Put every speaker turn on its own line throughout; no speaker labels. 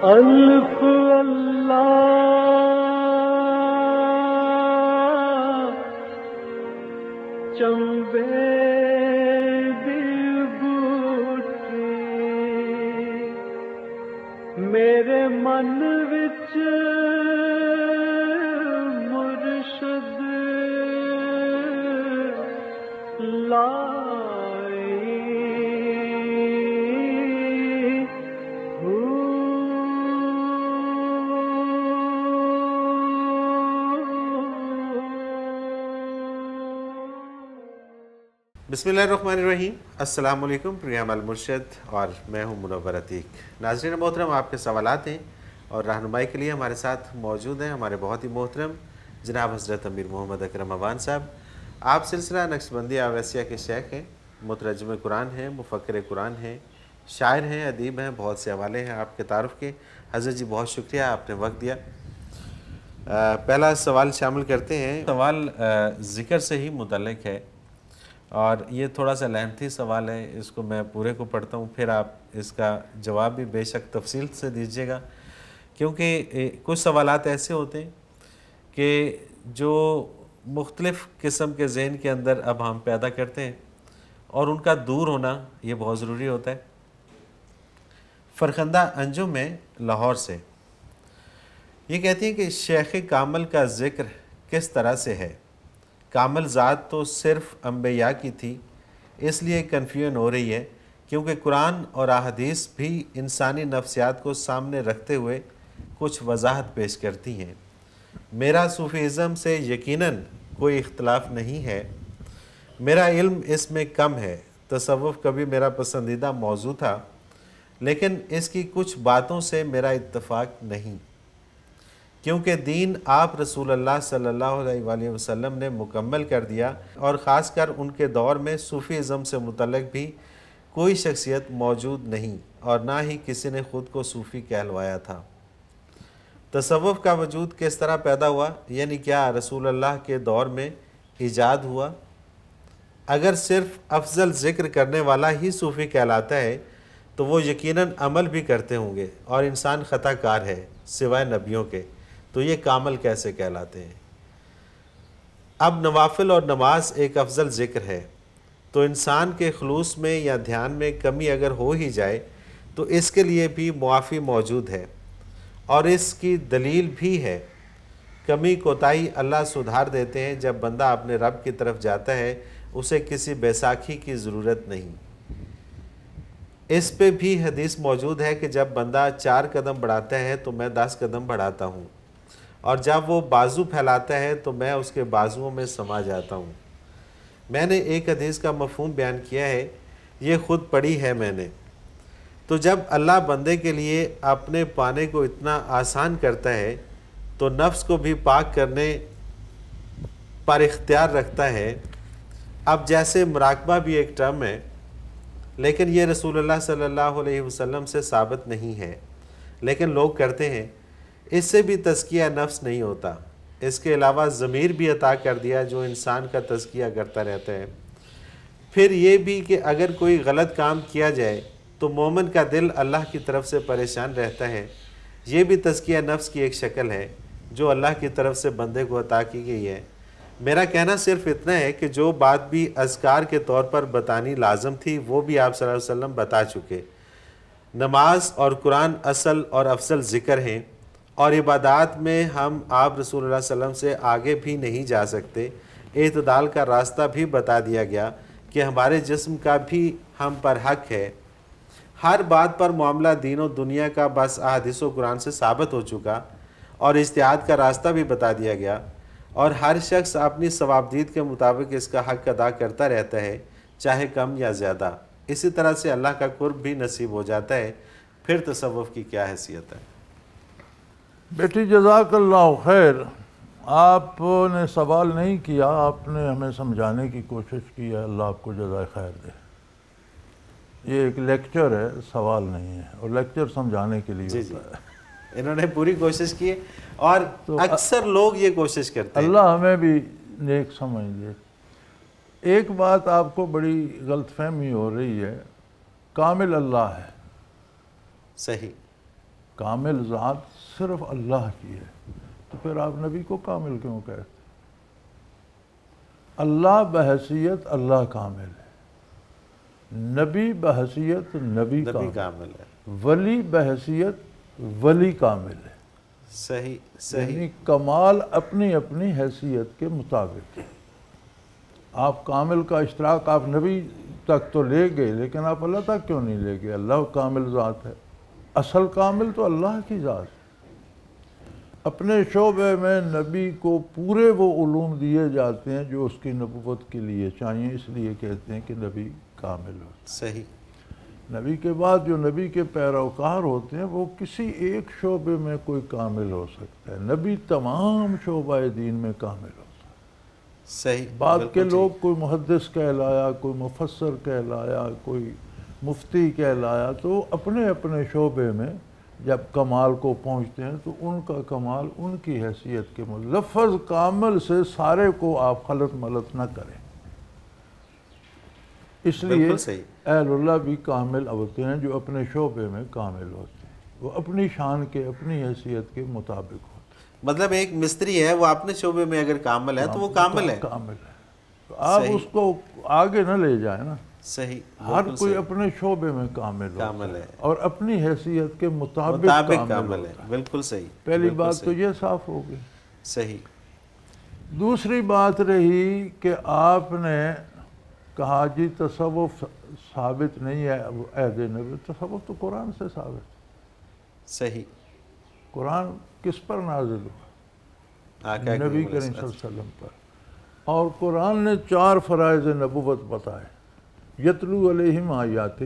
الف اللہ چمبے دی بوٹی میرے من وچ مرشد لائی
بسم اللہ الرحمن الرحیم۔ السلام علیکم، پروگرام المرشد اور میں ہوں منور عتیق۔ ناظرین محترم، آپ کے سوالات ہیں اور رہنمائی کے لیے ہمارے ساتھ موجود ہیں ہمارے بہت ہی محترم جناب حضرت امیر محمد اکرم اوان صاحب۔ آپ سلسلہ نقشبندی اویسیہ کے شیخ ہیں، مترجم قرآن ہیں، مفکر قرآن ہیں، شاعر ہیں، ادیب ہیں، بہت سے حوالے ہیں آپ کے تعارف کے۔ حضرت جی بہت شکریہ، آپ نے وقت دیا۔ پہلا سوال شامل کرتے ہیں۔ سوال ذکر سے ہی متعلق ہے اور یہ تھوڑا سا لینتھی سوال ہے، اس کو میں پورے کو پڑھتا ہوں، پھر آپ اس کا جواب بھی بے شک تفصیل سے دیجیے گا، کیونکہ کچھ سوالات ایسے ہوتے ہیں کہ جو مختلف قسم کے ذہن کے اندر اب ہم پیدا کرتے ہیں اور ان کا دور ہونا یہ بہت ضروری ہوتا ہے۔ فرخندہ انجم میں لاہور سے یہ کہتی ہیں کہ شیخ کامل کا ذکر کس طرح سے ہے؟ کامل ذات تو صرف انبیاء کی تھی، اس لیے کنفیوژن ہو رہی ہے، کیونکہ قرآن اور احادیث بھی انسانی نفسیات کو سامنے رکھتے ہوئے کچھ وضاحت پیش کرتی ہیں۔ میرا صوفیزم سے یقیناً کوئی اختلاف نہیں ہے، میرا علم اس میں کم ہے، تصوف کبھی میرا پسندیدہ موضوع تھا، لیکن اس کی کچھ باتوں سے میرا اتفاق نہیں، کیونکہ دین آپ رسول اللہ صلی اللہ علیہ وآلہ وسلم نے مکمل کر دیا، اور خاص کر ان کے دور میں صوفیزم سے متعلق بھی کوئی شخصیت موجود نہیں اور نہ ہی کسی نے خود کو صوفی کہلوایا تھا۔ تصوف کا وجود کس طرح پیدا ہوا؟ یعنی کیا رسول اللہ کے دور میں ایجاد ہوا؟ اگر صرف افضل ذکر کرنے والا ہی صوفی کہلاتا ہے تو وہ یقیناً عمل بھی کرتے ہوں گے، اور انسان خطا کار ہے سوائے نبیوں کے، تو یہ کامل کیسے کہلاتے ہیں؟ اب نوافل اور نماز ایک افضل ذکر ہے، تو انسان کے خلوص میں یا دھیان میں کمی اگر ہو ہی جائے تو اس کے لیے بھی معافی موجود ہے، اور اس کی دلیل بھی ہے۔ کمی کوتاہی اللہ سدھار دیتے ہیں، جب بندہ اپنے رب کی طرف جاتا ہے اسے کسی بیساکھی کی ضرورت نہیں۔ اس پہ بھی حدیث موجود ہے کہ جب بندہ 4 قدم بڑھاتا ہے تو میں 10 قدم بڑھاتا ہوں، اور جب وہ بازو پھیلاتا ہے تو میں اس کے بازوؤں میں سما جاتا ہوں۔ میں نے ایک حدیث کا مفہوم بیان کیا ہے، یہ خود پڑھی ہے میں نے۔ تو جب اللہ بندے کے لیے اپنے پانے کو اتنا آسان کرتا ہے تو نفس کو بھی پاک کرنے پر اختیار رکھتا ہے۔ اب جیسے مراقبہ بھی ایک ٹرم ہے، لیکن یہ رسول اللہ صلی اللہ علیہ وسلم سے ثابت نہیں ہے، لیکن لوگ کرتے ہیں۔ اس سے بھی تزکیہ نفس نہیں ہوتا، اس کے علاوہ ضمیر بھی عطا کر دیا جو انسان کا تزکیہ کرتا رہتا ہے۔ پھر یہ بھی کہ اگر کوئی غلط کام کیا جائے تو مومن کا دل اللہ کی طرف سے پریشان رہتا ہے، یہ بھی تزکیہ نفس کی ایک شکل ہے جو اللہ کی طرف سے بندے کو عطا کی گئی ہے۔ میرا کہنا صرف اتنا ہے کہ جو بات بھی اذکار کے طور پر بتانی لازم تھی وہ بھی آپ صلی اللہ علیہ وسلم بتا چکے۔ نماز اور قرآن اصل اور افضل ذکر ہیں، اور عبادات میں ہم آپ رسول اللہ صلی اللہ علیہ وسلم سے آگے بھی نہیں جا سکتے۔ اعتدال کا راستہ بھی بتا دیا گیا کہ ہمارے جسم کا بھی ہم پر حق ہے۔ ہر بات پر معاملہ دین و دنیا کا بس احادیث و قرآن سے ثابت ہو چکا، اور اجتہاد کا راستہ بھی بتا دیا گیا، اور ہر شخص اپنی ثوابدید کے مطابق اس کا حق ادا کرتا رہتا ہے، چاہے کم یا زیادہ۔ اسی طرح سے اللہ کا قرب بھی نصیب ہو جاتا ہے، پھر تصوف کی کیا حیثیت ہے؟
بیٹی جزاک اللہ خیر، آپ نے سوال نہیں کیا، آپ نے ہمیں سمجھانے کی کوشش کی ہے، اللہ آپ کو جزائے خیر دے۔ یہ ایک لیکچر ہے، سوال نہیں ہے، اور لیکچر سمجھانے کے لیے ہوتا ہے۔
انہوں نے پوری کوشش کی ہے، اور اکثر لوگ یہ کوشش کرتے ہیں۔
اللہ ہمیں بھی نیک سمجھ دے۔ ایک بات آپ کو بڑی غلط فہمی ہو رہی ہے، کامل اللہ ہے۔
صحیح۔
کامل ذات صرف اللہ کی ہے، تو پھر آپ نبی کو کامل کیوں کہتے؟ اللہ بحیثیت اللہ کامل ہے، نبی بحیثیت نبی
کامل ہے،
ولی بحیثیت ولی کامل ہے۔
صحیح
یعنی کمال اپنی اپنی حیثیت کے مطابق ہے۔ آپ کامل کا اشتراک آپ نبی تک تو لے گئے، لیکن آپ اللہ تک کیوں نہیں لے گئے؟ اللہ کامل ذات ہے، اصل کامل تو اللہ کی ذات ہے۔ اپنے شعبے میں نبی کو پورے وہ علوم دیے جاتے ہیں جو اس کی نبوت کے لیے چاہیے، اس لیے کہتے ہیں کہ نبی کامل ہو۔
صحیح۔
نبی کے بعد جو نبی کے پیروکار ہوتے ہیں وہ کسی ایک شعبے میں کوئی کامل ہو سکتا ہے، نبی تمام شعبہ دین میں کامل ہوتا ہے۔
صحیح۔
بعد کے لوگ کوئی محدث کہلایا، کوئی مفسر کہلایا، کوئی مفتی کہلایا، تو اپنے اپنے شعبے میں جب کمال کو پہنچتے ہیں تو ان کا کمال ان کی حیثیت کے لفظ کامل سے سارے کو آپ خلط ملط نہ کریں۔ اس لیے اہل اللہ بھی کامل ہوتے ہیں جو اپنے شعبے میں کامل ہوتے ہیں، وہ اپنی شان کے اپنی حیثیت کے مطابق ہوتے ہیں۔
مطلب ایک مستری ہے، وہ اپنے شعبے میں اگر کامل ہے تو وہ کامل ہے،
کامل ہے، تو آپ اس کو آگے نہ لے جائیں نا۔
صحیح۔
ہر کوئی اپنے شعبے میں کامل ہے اور اپنی حیثیت کے مطابق کامل ہے۔
بالکل صحیح۔
پہلی بات تو یہ صاف ہو گئی۔
صحیح۔
دوسری بات رہی کہ آپ نے کہا جی تصوف ثابت نہیں ہے عہد نبی، تصوف تو قرآن سے ثابت ہے۔
صحیح۔
قرآن کس پر نازل ہوا؟
آقا
نبی کریم صلی اللہ علیہ وسلم پر، اور قرآن نے 4 فرائض نبوت بتائے۔ یتلو علیہم آیاتہ،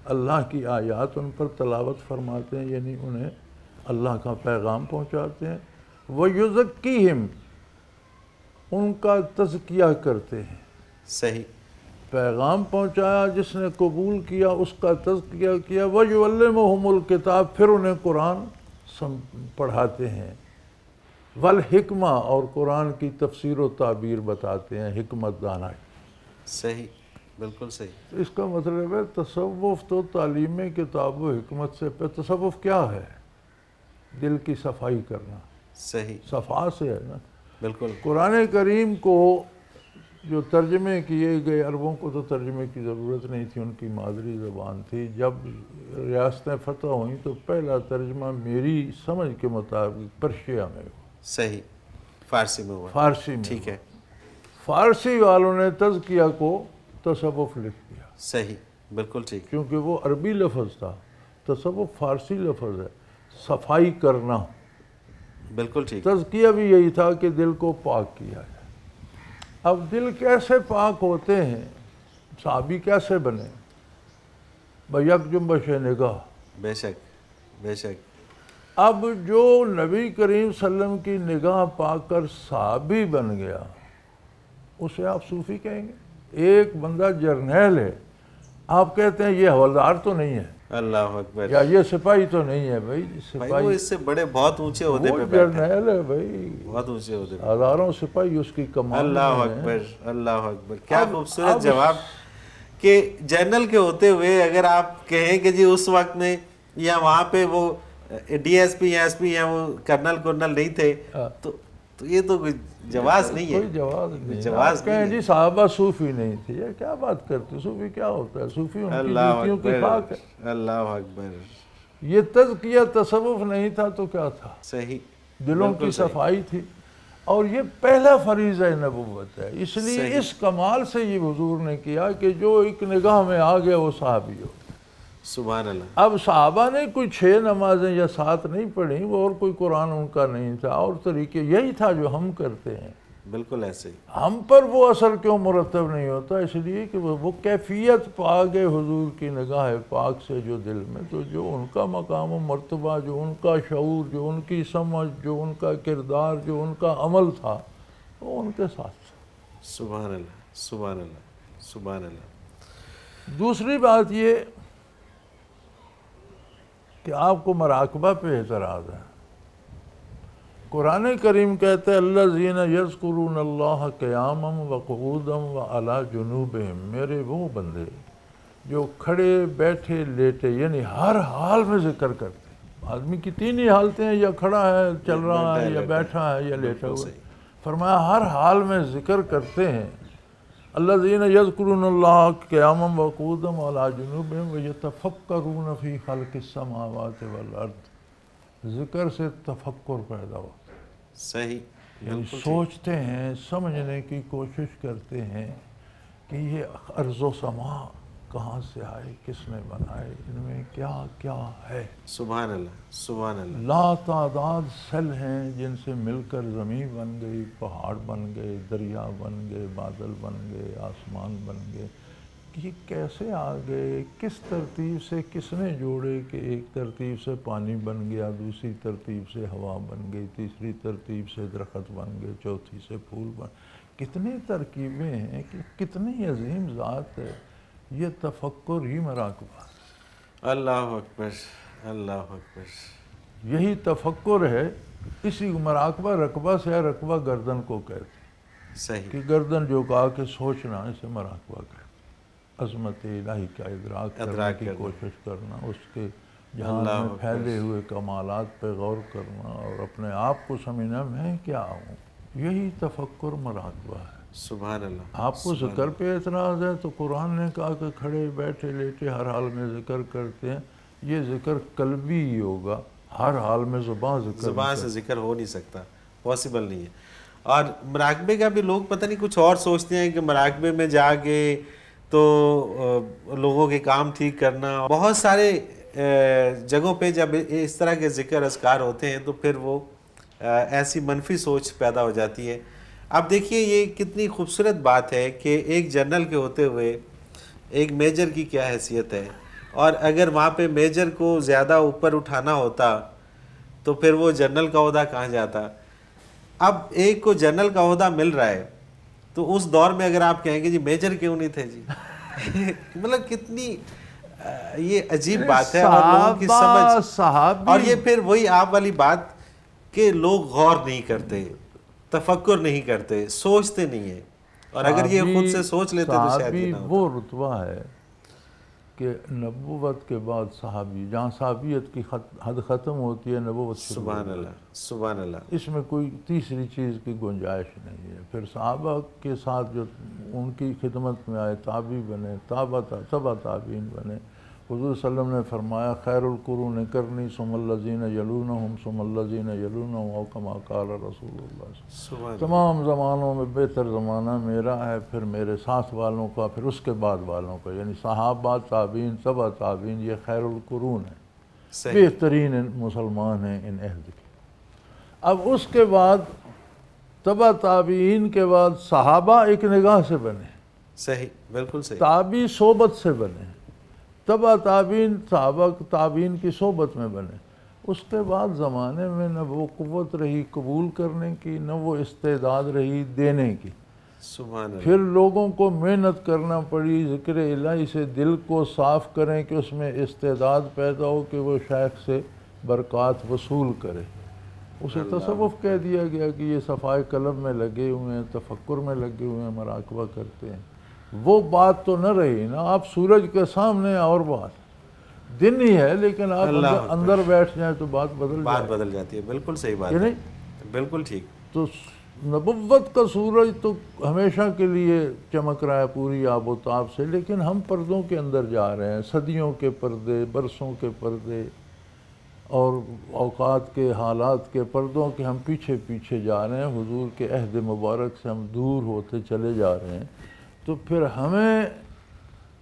اللہ کی آیات ان پر تلاوت فرماتے ہیں، یعنی انہیں اللہ کا پیغام پہنچاتے ہیں۔ وَيُزَكِّيهِمْ، ان کا تزکیہ کرتے ہیں۔
صحیح۔
پیغام پہنچایا، جس نے قبول کیا اس کا تزکیہ کیا۔ وَيُعَلِّمُهُمُ الْكِتَابَ، پھر انہیں قرآن پڑھاتے ہیں۔ والحکمہ، اور قرآن کی تفسیر و تعبیر بتاتے ہیں، حکمت دانائی۔
صحیح، بالکل صحیح۔
اس کا مطلب ہے تصوف تو تعلیم کتاب و حکمت سے تصوف کیا ہے؟ دل کی صفائی کرنا۔
صحیح،
صفا سے ہے نا۔
بالکل۔
قرآن کریم کو جو ترجمے کیے گئے، عربوں کو تو ترجمے کی ضرورت نہیں تھی، ان کی مادری زبان تھی۔ جب ریاستیں فتح ہوئیں تو پہلا ترجمہ میری سمجھ کے مطابق پرشیا میں ہوا۔
صحیح، فارسی میں ہوا۔
فارسی میں
ٹھیک ہے۔
فارسی والوں نے تزکیہ کو تصوف لکھ دیا۔
صحیح، بالکل ٹھیک۔
کیونکہ وہ عربی لفظ تھا، تصوف فارسی لفظ ہے، صفائی کرنا۔
بالکل ٹھیک۔
تزکیہ بھی یہی تھا کہ دل کو پاک کیا جائے۔ اب دل کیسے پاک ہوتے ہیں، صحابی کیسے بنے؟ بیک جنبش نگاہ۔
بے شک، بے شک۔
اب جو نبی کریم صلی اللہ علیہ وسلم کی نگاہ پا کر صحابی بن گیا، اسے آپ صوفی کہیں گے؟ ایک بندہ جرنیل ہے، آپ کہتے ہیں یہ حوالدار تو نہیں ہے،
اللہ اکبر،
یا یہ سپاہی تو نہیں ہے۔ بھائی
سپاہی وہ اس سے بڑے بہت اونچے عہدے پہ بیٹھے،
جرنیل ہے بھائی،
بہت اونچے عہدے پہ۔
ہزاروں سپاہی اس کی کمان میں
اللہ
ہیں۔
اکبر، اللہ اکبر۔ کیا خوبصورت جواب کہ جنرل کے ہوتے ہوئے اگر آپ کہیں کہ جی اس وقت میں یا وہاں پہ وہ ڈی ایس پی یا ایس پی یا وہ کرنل نہیں تھے، تو یہ تو کوئی جواز نہیں ہے،
کوئی جواز نہیں۔
جواز
کہیں جی صحابہ صوفی نہیں تھے، یہ کیا بات کرتے؟ صوفی کیا ہوتا ہے؟ صوفی ان کی جوتیوں کی خاک ہے۔
اللہ اکبر۔
یہ تزکیہ تصوف نہیں تھا تو کیا تھا؟
صحیح،
دلوں کی صفائی تھی، اور یہ پہلا فریضہ نبوت ہے۔ اس لیے اس کمال سے یہ حضور نے کیا کہ جو ایک نگاہ میں آ گیا وہ صحابی ہو۔
سبحان اللہ۔
اب صحابہ نے کوئی 6 نمازیں یا 7 نہیں پڑھی، وہ اور کوئی قرآن ان کا نہیں تھا، اور طریقے یہی تھا جو ہم کرتے ہیں۔
بالکل ایسے ہی۔
ہم پر وہ اثر کیوں مرتب نہیں ہوتا؟ اس لیے کہ وہ کیفیت پا گئے حضور کی نگاہ پاک سے جو دل میں، تو جو ان کا مقام و مرتبہ، جو ان کا شعور، جو ان کی سمجھ، جو ان کا کردار، جو ان کا عمل تھا، وہ ان کے ساتھ تھا۔
سبحان اللہ، سبحان اللہ، سبحان اللہ۔
دوسری بات یہ کہ آپ کو مراقبہ پہ اعتراض ہے۔ قرآن کریم کہتے ہیں الذین یذکرون اللہ قیاما وقعودا وعلی جنوبہم، میرے وہ بندے جو کھڑے بیٹھے لیٹے یعنی ہر حال میں ذکر کرتے ہیں۔ آدمی کی تین ہی حالتیں ہیں، یا کھڑا ہے چل رہا ہے، یا بیٹھا ہے، یا لیٹا ہوا ہے۔ فرمایا ہر حال میں ذکر کرتے ہیں۔ الذین یذکرون اللہ قیاما وقعودا وعلی جنوبہم ویتفکرون فی خلق السماوات والارض۔ ذکر سے تفکر پیدا ہوتا ہے،
صحیح،
یعنی سوچتے ہیں، سمجھنے کی کوشش کرتے ہیں کہ یہ ارض و سما کہاں سے آئے، کس نے بنائے، ان میں کیا کیا ہے۔
سبحان اللہ، سبحان اللہ۔
لا تعداد سیل ہیں جن سے مل کر زمین بن گئی، پہاڑ بن گئے، دریا بن گئے، بادل بن گئے، آسمان بن گئے۔ یہ کیسے آ گئے، کس ترتیب سے کس نے جوڑے کہ ایک ترتیب سے پانی بن گیا، دوسری ترتیب سے ہوا بن گئی، تیسری ترتیب سے درخت بن گئے، چوتھی سے پھول بن، کتنی ترکیبیں ہیں، کہ کتنی عظیم ذات ہے۔ یہ تفکر ہی مراقبہ،
اللہ اکبر، اللہ اکبر۔
یہی تفکر ہے۔ اسی مراقبہ، رقبہ سے ہے، رقبہ گردن کو کہتے ہیں
صحیح،
کہ گردن جو کہا کہ سوچنا، اسے مراقبہ کہتے ہیں۔ عظمت الہی کا ادراک کرنے کی کوشش کرنا، اس کے جہان میں پھیلے ہوئے کمالات پہ غور کرنا، اور اپنے آپ کو سمجھنا میں کیا ہوں۔ یہی تفکر مراقبہ ہے۔
سبحان اللہ۔
آپ کو ذکر پہ اعتراض ہے تو قرآن نے کہا کہ کھڑے بیٹھے لیٹے ہر حال میں ذکر کرتے ہیں۔ یہ ذکر قلبی ہی ہوگا، ہر حال میں زبان
سے ذکر ہو نہیں سکتا، پاسبل نہیں ہے۔ اور مراقبے کا بھی لوگ پتہ نہیں کچھ اور سوچتے ہیں کہ مراقبے میں جا کے تو لوگوں کے کام ٹھیک کرنا، بہت سارے جگہوں پہ جب اس طرح کے ذکر اذکار ہوتے ہیں تو پھر وہ ایسی منفی سوچ پیدا ہو جاتی ہے۔ اب دیکھیے یہ کتنی خوبصورت بات ہے کہ ایک جنرل کے ہوتے ہوئے ایک میجر کی کیا حیثیت ہے، اور اگر وہاں پہ میجر کو زیادہ اوپر اٹھانا ہوتا تو پھر وہ جنرل کا عہدہ کہاں جاتا۔ اب ایک کو جنرل کا عہدہ مل رہا ہے تو اس دور میں اگر آپ کہیں گے جی میجر کیوں نہیں تھے جی مطلب کتنی یہ عجیب بات ہے، اور لوگوں کی سمجھ، اور یہ پھر وہی آپ والی بات کہ لوگ غور نہیں کرتے، تفکر نہیں کرتے، سوچتے نہیں ہیں، اور اگر یہ خود سے سوچ لیتے تو شاید یہ نہ ہوتا۔
وہ رتبہ ہے کہ نبوت کے بعد صحابی، جہاں صحابیت کی حد ختم ہوتی ہے، نبوت شروع ہوتی ہے۔
سبحان اللہ، سبحان اللہ۔
اس میں کوئی تیسری چیز کی گنجائش نہیں ہے۔ پھر صحابہ کے ساتھ جو ان کی خدمت میں آئے، تابعی بنے، تبع تابعین بنے۔ حضور صلی اللہ علیہ وسلم نے فرمایا خیر القرون قرنی ثم الذین یلونہم ثم الذین یلونہم، او کما قال رسول اللہ صلی اللہ علیہ وسلم۔ تمام زمانوں میں بہتر زمانہ میرا ہے، پھر میرے ساتھ والوں کا، پھر اس کے بعد والوں کا، یعنی صحابہ، تابعین، تبع تابعین، یہ خیر القرون ہے، بہترین مسلمان ہیں ان عہد کے۔ اب اس کے بعد تبع تابعین کے بعد صحابہ ایک نگاہ سے بنے،
صحیح، بالکل صحیح،
تابعی صحبت سے بنے، تبع تابعین صحابہ تابعین کی صحبت میں بنے۔ اس کے بعد زمانے میں نہ وہ قوت رہی قبول کرنے کی، نہ وہ استعداد رہی دینے کی۔
سبحان اللہ۔
پھر لوگوں کو محنت کرنا پڑی، ذکر الہی سے دل کو صاف کریں کہ اس میں استعداد پیدا ہو کہ وہ شیخ سے برکات وصول کرے۔ اسے تصوف کہہ دیا گیا کہ یہ صفائے قلب میں لگے ہوئے ہیں، تفکر میں لگے ہوئے ہیں، مراقبہ کرتے ہیں۔ وہ بات تو نہ رہی نا، آپ سورج کے سامنے اور بات دن ہی ہے، لیکن آپ اندر بیٹھ جائیں تو بات بدل
جاتی ہے۔ بالکل صحیح بات ہے، بالکل ٹھیک۔
تو نبوت کا سورج تو ہمیشہ کے لیے چمک رہا ہے پوری آب و تاب سے، لیکن ہم پردوں کے اندر جا رہے ہیں، صدیوں کے پردے، برسوں کے پردے اور اوقات کے حالات کے پردوں کے ہم پیچھے پیچھے جا رہے ہیں، حضور کے عہد مبارک سے ہم دور ہوتے چلے جا رہے ہیں۔ تو پھر ہمیں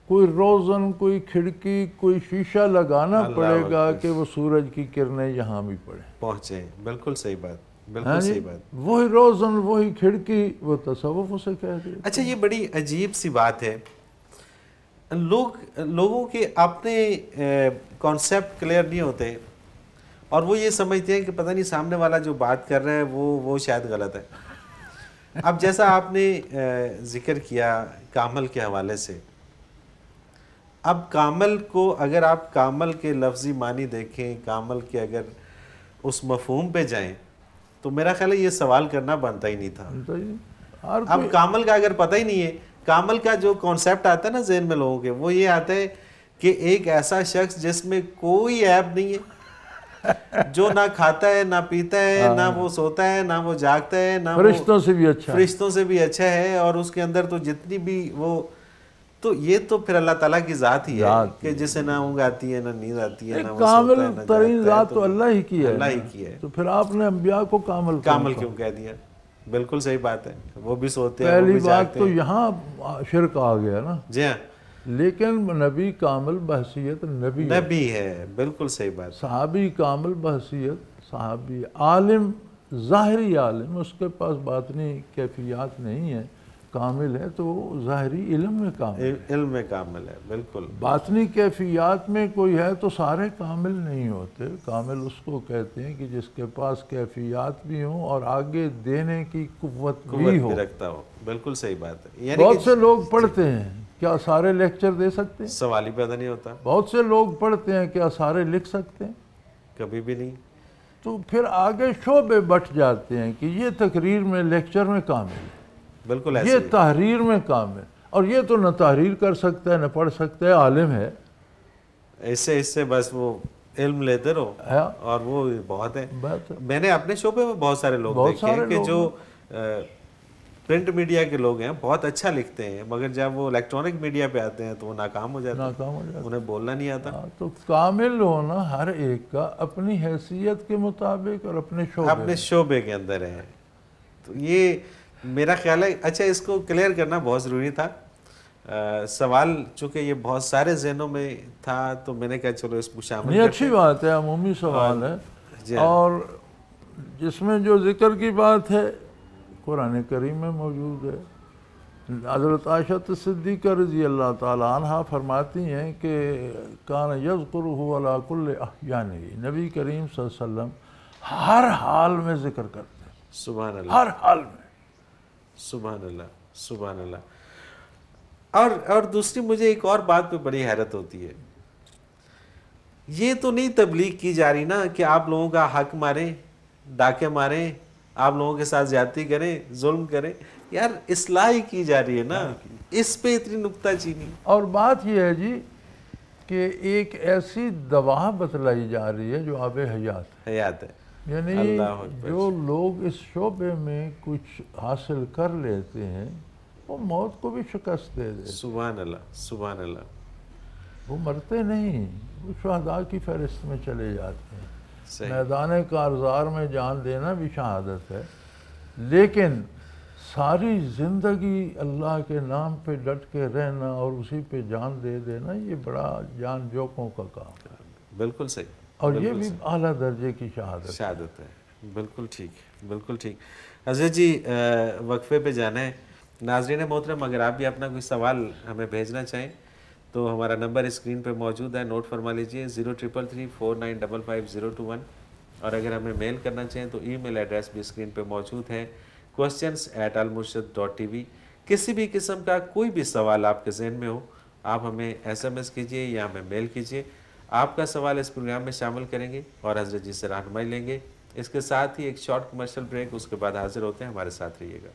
کوئی روزن، کوئی کھڑکی، کوئی شیشہ لگانا پڑے گا کہ وہ سورج کی کرنیں یہاں بھی
پہنچیں۔ بالکل صحیح بات، بالکل صحیح بات۔
وہی روزن، وہی کھڑکی، وہ تصوف اسے کہہ دیا۔
اچھا، یہ بڑی عجیب سی بات ہے، لوگوں کے اپنے کانسیپٹ کلیئر نہیں ہوتے، اور وہ یہ سمجھتے ہیں کہ پتہ نہیں سامنے والا جو بات کر رہا ہے وہ شاید غلط ہے۔ اب جیسا آپ نے ذکر کیا کامل کے حوالے سے، اب کامل کو اگر آپ کامل کے لفظی معنی دیکھیں، کامل کے اگر اس مفہوم پہ جائیں تو میرا خیال ہے یہ سوال کرنا بنتا ہی نہیں تھا۔ اب کامل کا اگر پتہ ہی نہیں ہے، کامل کا جو کانسیپٹ آتا ہے نا ذہن میں لوگوں کے، وہ یہ آتا ہے کہ ایک ایسا شخص جس میں کوئی عیب نہیں ہے، جو نہ کھاتا ہے، نہ پیتا ہے، نہ وہ سوتا ہے، نہ وہ جاگتا ہے، نہ
فرشتوں سے بھی اچھا،
فرشتوں سے بھی اچھا ہے، اور اس کے اندر تو جتنی بھی وہ، تو یہ تو پھر اللہ تعالیٰ کی ذات ہی ہے کہ جسے نہ اونگ آتی ہے، نہ نیند آتی ہے، نہ وہ
کامل
سوتا ہے، نہ
ترین
جاگتا ہے،
ذات تو اللہ ہی کی ہے،
اللہ ہی کی ہے،
تو پھر آپ نے انبیاء کو کامل
کیوں کہہ دیا؟ بالکل صحیح بات ہے، وہ بھی سوتے ہیں، وہ
پہلی
بھی
بات
جاگتے
تو
ہیں.
یہاں شرک آ گیا نا.
جی ہاں،
لیکن نبی کامل بحثیت نبی
ہے، بالکل صحیح بات.
صحابی کامل بحثیت صحابی، عالم ظاہری عالم، اس کے پاس باطنی کیفیات نہیں ہے، کامل ہے تو ظاہری علم میں کامل ہے،
علم میں کامل ہے، بالکل.
باطنی کیفیات میں کوئی ہے تو سارے کامل نہیں ہوتے. کامل اس کو کہتے ہیں کہ جس کے پاس کیفیات بھی ہوں اور آگے دینے کی قوت بھی ہو.
رکھتا ہو، بالکل صحیح بات ہے.
بہت سے لوگ پڑھتے ہیں، کیا سارے لیکچر دے سکتے ہیں؟
سوال ہی پیدا نہیں ہوتا.
بہت سے لوگ پڑھتے ہیں، کیا سارے لکھ سکتے ہیں؟
کبھی بھی نہیں.
تو پھر آگے شعبے بٹ جاتے ہیں کہ یہ تقریر میں لیکچر میں کامل ہے،
بالکل
یہ تحریر میں کامل، اور یہ تو نہ تحریر کر سکتا ہے نہ پڑھ سکتا ہے، عالم ہے.
اس سے بس وہ علم لیتے رہو اور وہ بہت ہے. میں نے اپنے شعبے میں بہت سارے لوگ دیکھے ہیں کہ جو پرنٹ میڈیا کے لوگ ہیں بہت اچھا لکھتے ہیں، مگر جب وہ الیکٹرانک میڈیا پہ آتے ہیں تو وہ ناکام ہو جاتے ہیں، انہیں بولنا نہیں آتا.
تو کامل ہونا ہر ایک کا اپنی حیثیت کے مطابق اور اپنے
شعبے کے اندر ہے. تو یہ میرا خیال ہے. اچھا، اس کو کلیئر کرنا بہت ضروری تھا. سوال چونکہ یہ بہت سارے ذہنوں میں تھا تو میں نے کہا چلو اس کو شامل
نہیں، اچھی بات ہے، عمومی سوال ہے، اور جس میں جو ذکر کی بات ہے قرآن کریم میں موجود ہے. حضرت عائشہ صدیقہ رضی اللہ تعالیٰ عنہ فرماتی ہیں کہ کان یذکرہ علی کل احیانہ، نبی کریم صلی اللہ علیہ وسلم ہر حال میں ذکر کرتے ہیں.
سبحان اللہ،
ہر حال میں.
سبحان اللہ، سبحان اللہ. اور دوسری مجھے ایک اور بات پہ بڑی حیرت ہوتی ہے. یہ تو نہیں تبلیغ کی جا رہی نا کہ آپ لوگوں کا حق ماریں، ڈاکے ماریں، آپ لوگوں کے ساتھ زیادتی کریں، ظلم کریں. یار اصلاح ہی کی جا رہی ہے نا، اس پہ اتنی نکتہ چینی.
اور بات یہ ہے جی کہ ایک ایسی دوا بتلائی جا رہی ہے جو آب حیات
ہے.
یعنی جو لوگ اس شعبے میں کچھ حاصل کر لیتے ہیں وہ موت کو بھی شکست دے دیتے.
سبحان اللہ، سبحان اللہ.
وہ مرتے نہیں، وہ شہداء کی فہرست میں چلے جاتے ہیں. میدان کارزار میں جان دینا بھی شہادت ہے، لیکن ساری زندگی اللہ کے نام پہ ڈٹ کے رہنا اور اسی پہ جان دے دینا، یہ بڑا جان جوکوں کا کام ہے.
بالکل صحیح.
اور یہ بھی اعلیٰ درجے کی شہادت
ہے. بالکل ٹھیک، بالکل ٹھیک. حضرت جی وقفے پہ جانا ہے. ناظرین محترم، اگر آپ بھی اپنا کوئی سوال ہمیں بھیجنا چاہیں تو ہمارا نمبر اسکرین پہ موجود ہے، نوٹ فرما لیجئے 033349555021. اور اگر ہمیں میل کرنا چاہیں تو ای میل ایڈریس بھی اسکرین پہ موجود ہے، questions@almurshid.tv. کسی بھی قسم کا کوئی بھی سوال آپ کے ذہن میں ہو، آپ ہمیں SMS کیجئے یا ہمیں میل کیجئے. آپ کا سوال اس پروگرام میں شامل کریں گے اور حضرت جی سے رہنمائی لیں گے. اس کے ساتھ ہی ایک شارٹ کمرشل بریک، اس کے بعد حاضر ہوتے ہیں. ہمارے ساتھ رہیے گا.